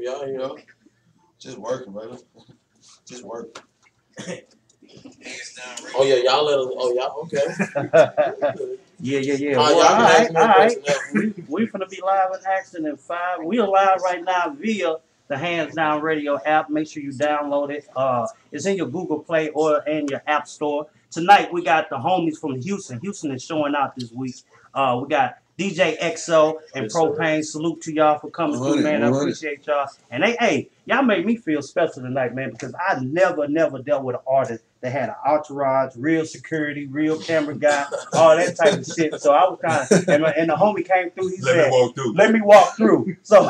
y'all, you know, just working, brother. Just working. Oh yeah, y'all let us. Oh y'all okay? Yeah. All Well, right, all right. We finna be live in action in 5. We are live right now via the Hanzdown Radio app. Make sure you download it. It's in your Google Play or in your App Store. Tonight we got the homies from Houston. Houston is showing out this week. We got DJ XO and Propane. Salute to y'all for coming through, man. I appreciate y'all. And hey, y'all made me feel special tonight, man, because I never dealt with an artist that had an entourage, real security, real camera guy, all that type of shit. So I was kind of, and the homie came through. He said, "Let me walk through." So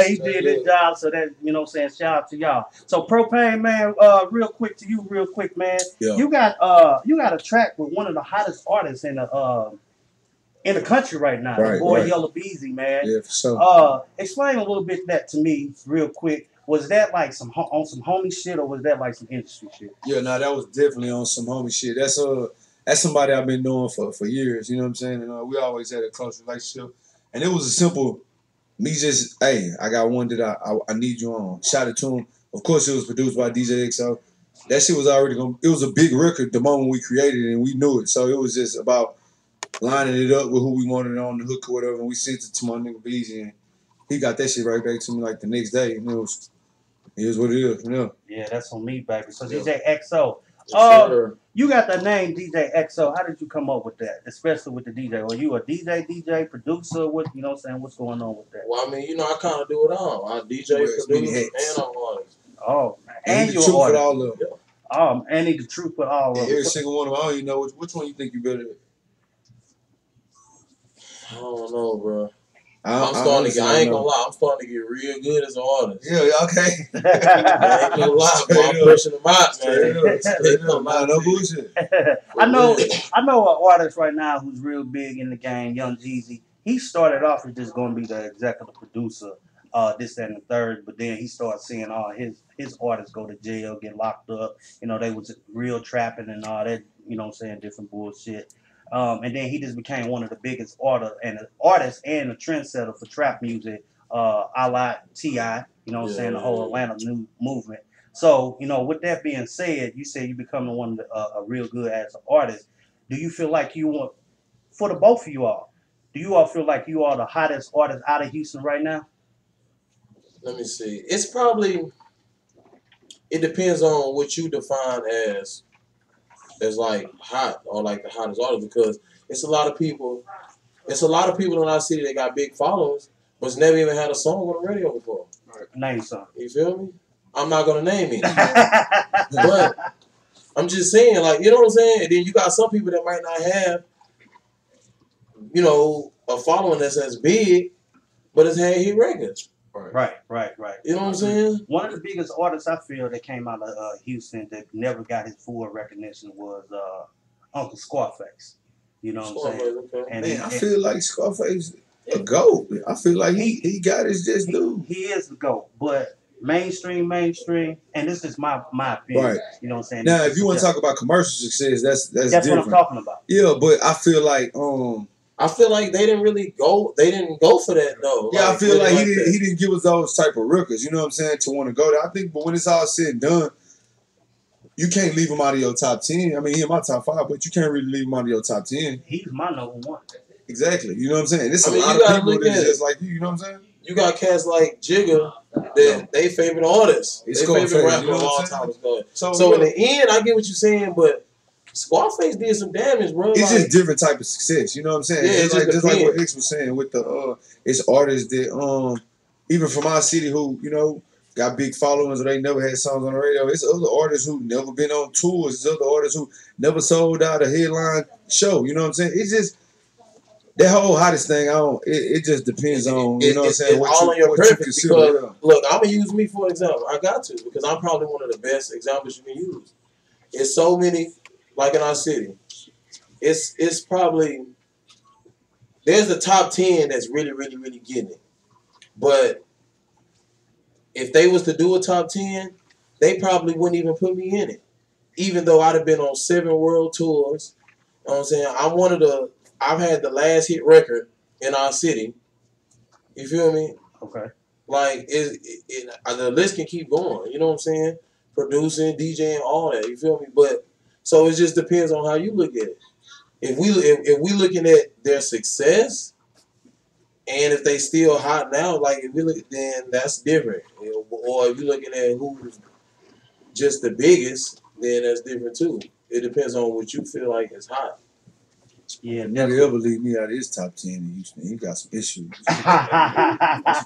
he did his job. So that, you know what I'm saying, shout out to y'all. So Propane, man, real quick, man. Yeah. You got a track with one of the hottest artists in the country right now, the boy Yellow Beezy, man. Yeah, for sure. Explain a little bit that to me, real quick. Was that like some homie shit, or was that like some industry shit? Yeah, no, that was definitely on some homie shit. That's somebody I've been knowing for years. You know what I'm saying? And we always had a close relationship. And it was a simple, me just, hey, I got one that I need you on. Shout it to him. Of course, it was produced by DJ XO. That shit was already going. It was a big record the moment we created it, and we knew it. So it was just about lining it up with who we wanted on the hook or whatever. And we sent it to my nigga Beezy, and he got that shit right back to me like the next day. And it was what it is, you know. Yeah, that's on me, baby. So DJ XO. Sure. You got the name DJ XO. How did you come up with that? Especially with the DJ. Were you a DJ, producer? What, you know what I'm saying? What's going on with that? Well, I mean, you know, I kind of do it all. I DJ, produce, and I'm artist. Oh, and you're an artist. All of them. I need the truth with all of them. Every single one of them. I don't even know which one you think you better at. I don't know, bro. I ain't gonna lie. I'm starting to get real good as an artist. Yeah, okay. I ain't gonna lie, bro. I'm pushing them out, man. No bullshit. I know an artist right now who's real big in the game, Young Jeezy. He started off as just gonna be the executive producer, this, that, and the third, but then he started seeing all his artists go to jail, get locked up. You know, they was real trapping and all that, you know what I'm saying, different bullshit. And then he just became one of the biggest artists and a trendsetter for trap music, a la T.I., you know what I'm saying, the whole Atlanta new movement. So, you know, with that being said, you say you becoming one of a real good as an artist. Do you feel like you want, for the both of you all, do you all feel like you are the hottest artist out of Houston right now? Let me see. It's probably, it depends on what you define as like hot or like the hottest artist, because it's a lot of people in our city that got big followers but never even had a song on the radio before. Name some. You feel me? I'm not gonna name it. But I'm just saying, like, you know what I'm saying? And then you got some people that might not have, you know, a following that's as big, but it's had hit records. Right. You know what I'm saying? One of the biggest artists I feel that came out of Houston that never got his full recognition was Uncle Scarface. You know what I'm saying? Okay. And man, I feel like Scarface a GOAT. I feel like he got his just due. He is the GOAT, but mainstream, and this is my opinion. Right. You know what I'm saying? Now, if you want to talk about commercial success, that's different. What I'm talking about. Yeah, but I feel like they didn't really go. They didn't go for that though. Yeah, like, I feel like he didn't give us those type of records. You know what I'm saying? To want to go there, I think. But when it's all said and done, you can't leave him out of your top 10. I mean, he in my top 5, but you can't really leave him out of your top 10. He's my number 1. Exactly. You know what I'm saying? There's a lot of people that's just like you. You know what I'm saying? You got cats like Jigga that they favorite artists. They favorite rapper of all time. So in the end, I get what you're saying, but Scarface did some damage, bro. It's just different type of success. You know what I'm saying? Yeah, just like what X was saying with the it's artists that even from our city who, you know, got big followings or they never had songs on the radio. It's other artists who never been on tours. It's other artists who never sold out a headline show. You know what I'm saying? It's just that whole hottest thing. It just depends on, you know what I'm saying, what all on your preference. Because look, I'm gonna use me for an example. I got to, because I'm probably one of the best examples you can use. It's so many, like in our city. It's probably, there's the top 10 that's really getting it. But if they was to do a top 10, they probably wouldn't even put me in it. Even though I'd have been on 7 world tours. You know what I'm saying? I've had the last hit record in our city. You feel me? Okay. Like the list can keep going. You know what I'm saying? Producing, DJing, all that. You feel me? But so it just depends on how you look at it. If we looking at their success and if they still hot now, like if we look, then that's different. You know, or if you're looking at who's just the biggest, then that's different too. It depends on what you feel like is hot. Yeah, If definitely. nigga ever leave me out of his top 10 in Houston, he got some issues.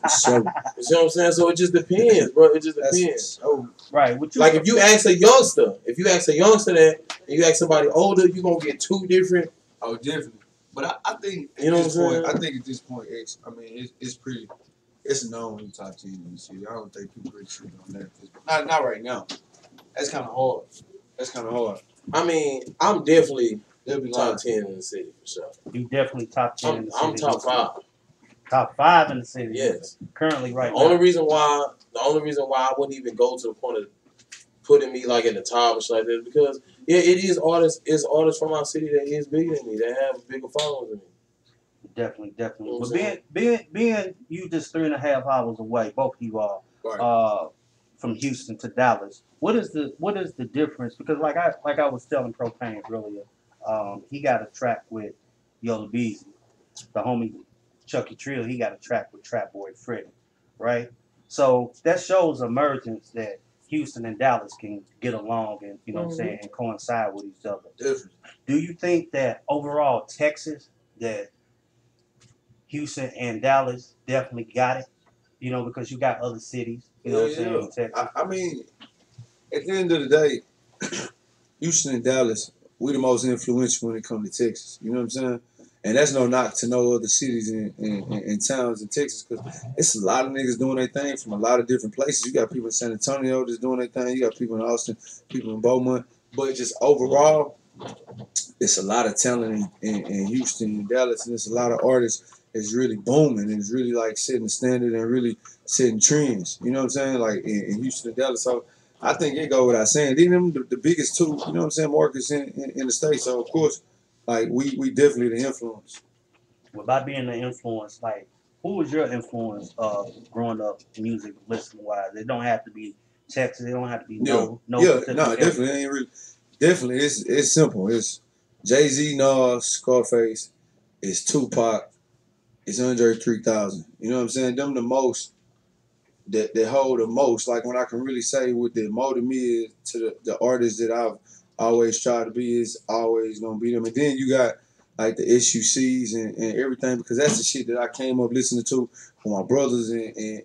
So, You see what I'm saying? So it just depends, bro. It just depends. Right. Like if you ask a youngster that, and you ask somebody older, you're gonna get two different. Oh, definitely. But I think You know what I'm saying? I think at this point, it's pretty. It's known in the top 10 in the city. I don't think people really shooting on that. Not right now. That's kind of hard. I mean, I'm definitely They'll be top lying. 10 in the city for sure. You definitely top 10 in the city. I'm top 5. Top 5 in the city. Yes. Currently, right The now. only reason why I wouldn't even go to the point of putting me like in the top and shit like that because it is artists. It's artists from our city that is bigger than me. That have bigger followers than me. Definitely. You know But what I'm being you just 3.5 hours away, both of you are, Right. from Houston to Dallas. What is the difference? Because like I was telling Propane earlier, he got a track with Yola Beezy, the homie Chucky Trill. He got a track with Trap Boy Freddy, right? So that shows emergence that Houston and Dallas can get along and you know what I'm saying and coincide with each other. Definitely. Do you think that overall Texas that Houston and Dallas definitely got it? You know, because you got other cities, you know what I'm saying, in Texas. I mean, at the end of the day, Houston and Dallas, we the most influential when it comes to Texas. You know what I'm saying? And that's no knock to no other cities and towns in Texas because it's a lot of niggas doing their thing from a lot of different places. You got people in San Antonio just doing their thing. You got people in Austin, people in Beaumont. But just overall, it's a lot of talent in Houston and Dallas, and it's a lot of artists that's really booming and it's really like setting the standard and really setting trends. You know what I'm saying? Like in Houston and Dallas. So I think it go without saying. These them the biggest two, you know what I'm saying, markets in the state. So of course, like we definitely the influence. Well, by being the influence, like who was your influence growing up music listening wise? It don't have to be Texas. It don't have to be no particular area. Definitely ain't really. Definitely, it's simple. It's Jay-Z, Nas, Scarface. It's Tupac. It's Andre 3000. You know what I'm saying? Them the most that hold the most. Like when I can really say what that molded me is to the artists that I've always tried to be is always gonna be them. And then you got like the SUCs and everything because that's the shit that I came up listening to with my brothers and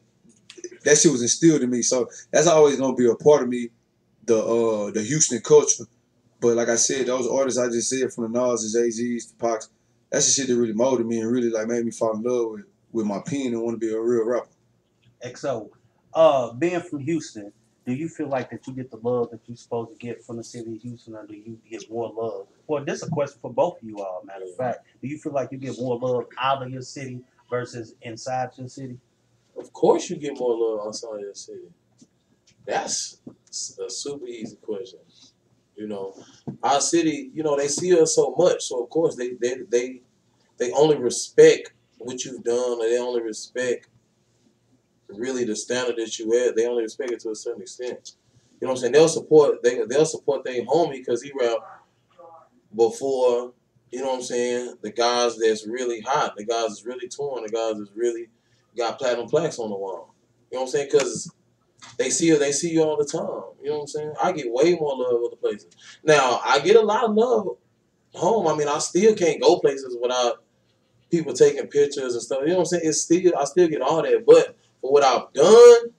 that shit was instilled in me. So that's always gonna be a part of me, the Houston culture. But like I said, those artists I just said from the Nas, the Jay-Z's, the Pacs, that's the shit that really molded me and really like made me fall in love with my pen and want to be a real rapper. XO, being from Houston, do you feel like that you get the love that you're supposed to get from the city of Houston, or do you get more love? Well, this is a question for both of you all. Matter of fact, do you feel like you get more love out of your city versus inside your city? Of course, you get more love outside your city. That's a super easy question. You know, our city, you know, they see us so much, so of course they only respect what you've done, or they only respect really the standard that you at. They only respect it to a certain extent. You know what I'm saying? They'll support their homie because he rap before. You know what I'm saying? The guys that's really hot, the guys that's really touring, the guys that's really got platinum plaques on the wall. You know what I'm saying? Because they see you all the time. You know what I'm saying? I get way more love other places. Now I get a lot of love home. I mean, I still can't go places without people taking pictures and stuff. You know what I'm saying? I still get all that, but for what I've done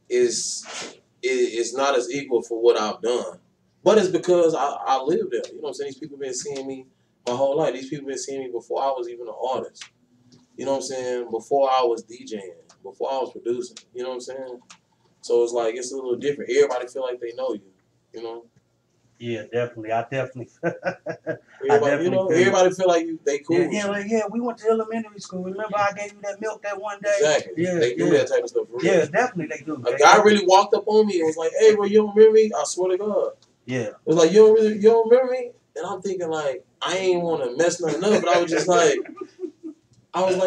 it's not as equal for what I've done. But it's because I live there. You know what I'm saying? These people been seeing me my whole life. These people been seeing me before I was even an artist. You know what I'm saying? Before I was DJing, before I was producing. You know what I'm saying? So it's like it's a little different. Everybody feel like they know you. You know? Yeah, definitely. I definitely. Everybody feel like they cool. Yeah. We went to elementary school. Remember, I gave you that milk that one day. Exactly. Yeah, they do that type of stuff. For real. Yeah, definitely they do. A guy really walked up on me and was like, "Hey, bro, you don't remember me? I swear to God." Yeah. It was like, you don't remember me? And I'm thinking like, I ain't want to mess nothing up, but I was just like,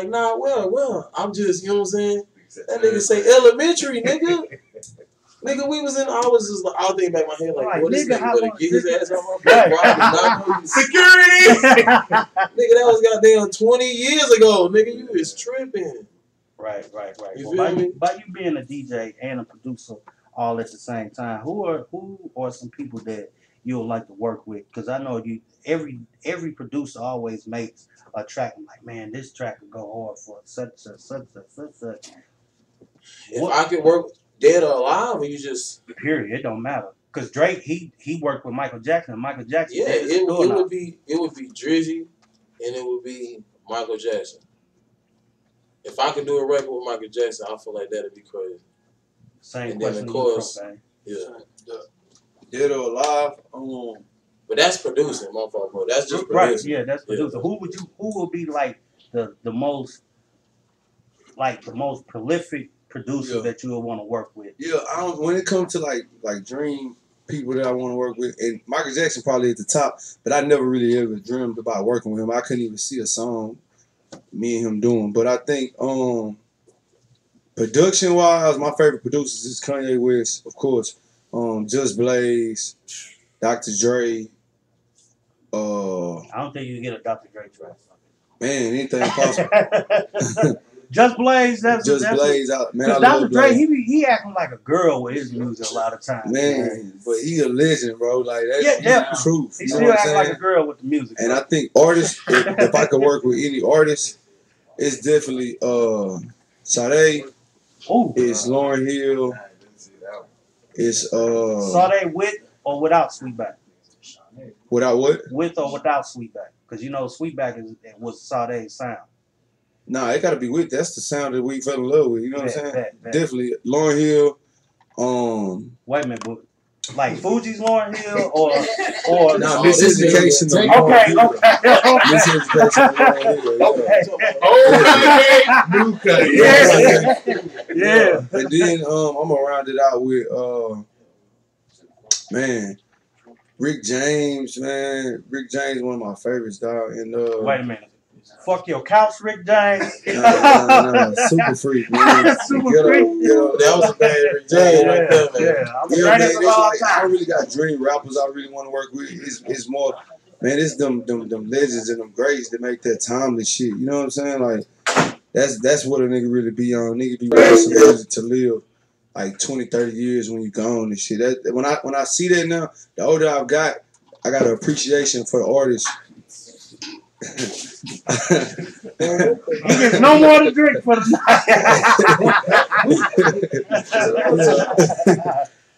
nah, well, I'm just, you know what I'm saying? That nigga say elementary, nigga. Nigga, we was in. I was just like, I'll think back in my head like, what this nigga better get his ass off my back? Security. Nigga, that was goddamn 20 years ago. Nigga, you is tripping. Right. You Well, feel me? by you being a DJ and a producer all at the same time, who are some people that you'll like to work with? Because I know every producer always makes a track. I'm like, man, this track could go hard for such. If I could work dead or alive, or you just period, it don't matter. Because Drake, he worked with Michael Jackson. Michael Jackson, yeah, it would be Drizzy, and it would be Michael Jackson. If I could do a record with Michael Jackson, I feel like that'd be crazy. Same and question. then of course, yeah, dead or alive. But that's producing, my fault, bro. That's just producing. Right, yeah, that's producing. Yeah. Who would be like the most prolific producer that you would want to work with? Yeah, when it comes to like dream people that I want to work with, and Michael Jackson probably at the top, but I never really ever dreamed about working with him. I couldn't even see a song me and him doing. But I think production wise, my favorite producers is Kanye West, of course. Just Blaze, Dr. Dre. I don't think you can get a Dr. Dre track. Man, anything possible. Just Blaze, Blaze out, man. I Dr. love Dre, Blaze. he acting like a girl with his music a lot of times. Man, but he a legend, bro. Like that's the truth. He still acting like a girl with the music. And I think artists, if I could work with any artist, it's definitely Sade. It's Lauryn Hill. It's Sade with or without Sweetback? Without what? With or without Sweetback? Because you know Sweetback was Sade's sound. Nah, it gotta be with. That's the sound that we fell in love with. You know what I'm saying? Bet. Definitely Lauryn Hill. Wait a minute, but like Fuji's Lauryn Hill or no, Miseducation. Okay. Miseducation. Yeah. And then I'm gonna round it out with man, Rick James. Man, Rick James one of my favorites, dog. And wait a minute. Fuck your couch, Rick James. Nah, super freak, man. Super freak. That was a bad Rick James right there, man. Man, it's like, I don't really got dream rappers I really want to work with. It's more, man, it's them legends and them greats that make that timeless shit. You know what I'm saying? Like, that's what a nigga really be on. Nigga be writing some music to live like 20, 30 years when you gone and shit. When I see that now, the older I've got, I got an appreciation for the artist. He gets no more to drink for the night.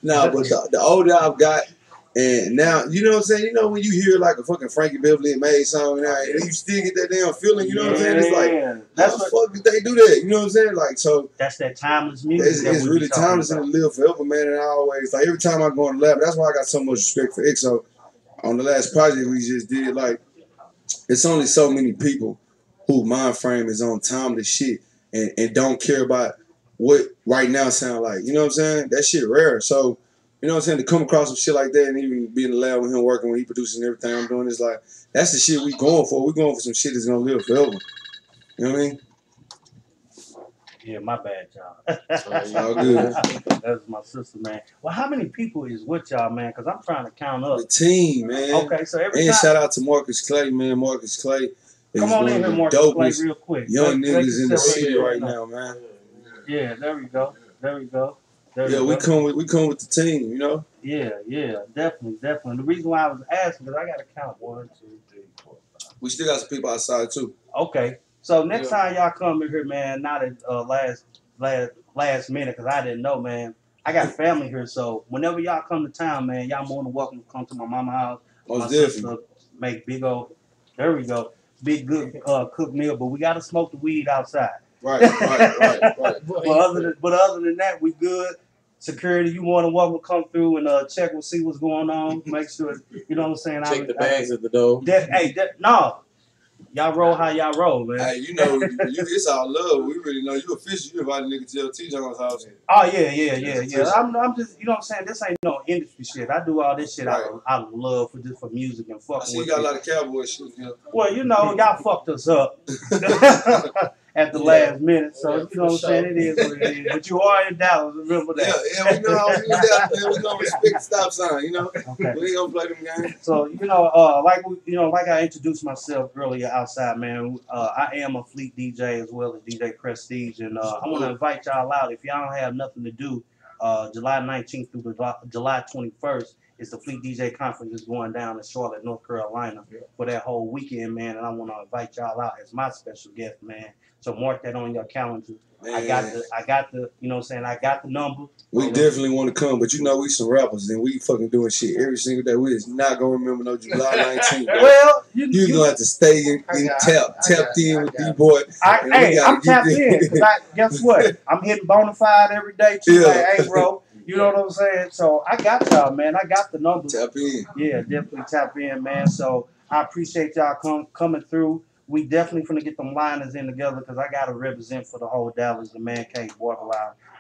No, but the older I've got, and now, you know what I'm saying? You know when you hear like a fucking Frankie Beverly and May song now, and you still get that damn feeling, you know what I'm saying? It's like, how the fuck did they do that? You know what I'm saying? Like, so. That's that timeless music. It's really timeless and it live forever, man. And I always, like, every time I go on the lab, that's why I got so much respect for EXO. On the last project we just did, like, it's only so many people who mind frame is on timeless shit and don't care about what right now sound like. You know what I'm saying? That shit rare. So, you know what I'm saying? To come across some shit like that and even be in the lab with him working when he producing everything I'm doing is like, that's the shit we going for. We going for some shit that's gonna live forever. You know what I mean? Yeah, my bad, y'all. Y'all good. That's my sister, man. Well, how many people is with y'all, man? Because I'm trying to count up. The team, man. Okay, so every and time. Shout out to Marcus Clay, man. Marcus Clay is Come on one in of here, the Marcus Clay, real quick. Young niggas in the city right now, man. Yeah, there we go. We come with the team, you know. Yeah, definitely. The reason why I was asking is I got to count 1, 2, 3, 4, 5. We still got some people outside too. Okay, so next time y'all come in here, man, not at last minute, because I didn't know, man. I got family here, so whenever y'all come to town, man, y'all more than welcome to come to my mama's house. My sister make big good cooked meal, but we gotta smoke the weed outside. Right. But other than that, we good. Security, you more than welcome to come through and check and see what's going on. Make sure, you know what I'm saying. Check the bags at the door. No. Y'all roll how y'all roll, man. Hey, you know, it's our love. We really know you official. You invited nigga to LT John's house. Oh yeah. I'm just, you know what I'm saying. This ain't no industry shit. I do all this shit out of love for music and fucking. I see you got a lot of cowboy shit. Well, you know, y'all fucked us up, at the last minute. So you know what I'm saying? It is what it is. But you are in Dallas. Remember that. Yeah, we know how we do that, man. We gonna respect the stop sign, you know. Okay. We ain't gonna play them games. So like I introduced myself earlier outside, man. I am a fleet DJ as well as DJ Prestige, and I want to invite y'all out. If y'all don't have nothing to do, July 19th through July 21st is the Fleet DJ conference is going down in Charlotte, North Carolina for that whole weekend, man. And I want to invite y'all out as my special guest, man. So mark that on your calendar. Man. I got the, you know what I'm saying? I got the number. We definitely want to come, but you know we some rappers and we fucking doing shit every single day. We is not gonna remember no July 19th. Well, you gonna have to stay tapped in with D-Boy. I'm tapped in because guess what? I'm hitting Bonafide every day too. Yeah. Like, hey, bro. You know what I'm saying? So I got y'all, man. I got the numbers. Tap in. Yeah, definitely tap in, man. So I appreciate y'all coming through. We definitely finna get them liners in together because I got to represent for the whole Dallas, the Man Cave Barber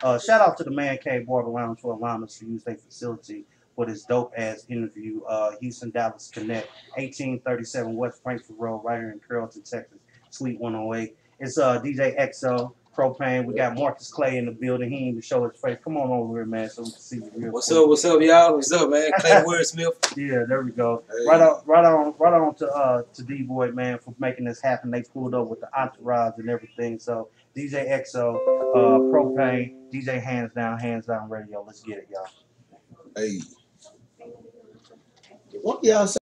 Lounge. Shout out to the Man Cave Barber Lounge for allowing us to use their facility for this dope-ass interview. Houston Dallas Connect, 1837 West Frankfort Road, right here in Carrollton, Texas, Suite 108. It's DJ XO. Propane. We got Marcus Clay in the building. He ain't even show his face. Come on over here, man, so we can see you real quick. What's up, y'all? What's up, man? Clay Wordsmith. Yeah, there we go. Hey. Right on to D-Boy, man, for making this happen. They pulled up with the entourage and everything. So DJ XO, Propane, DJ Hanzdown Radio. Let's get it, y'all. Hey. What y'all say?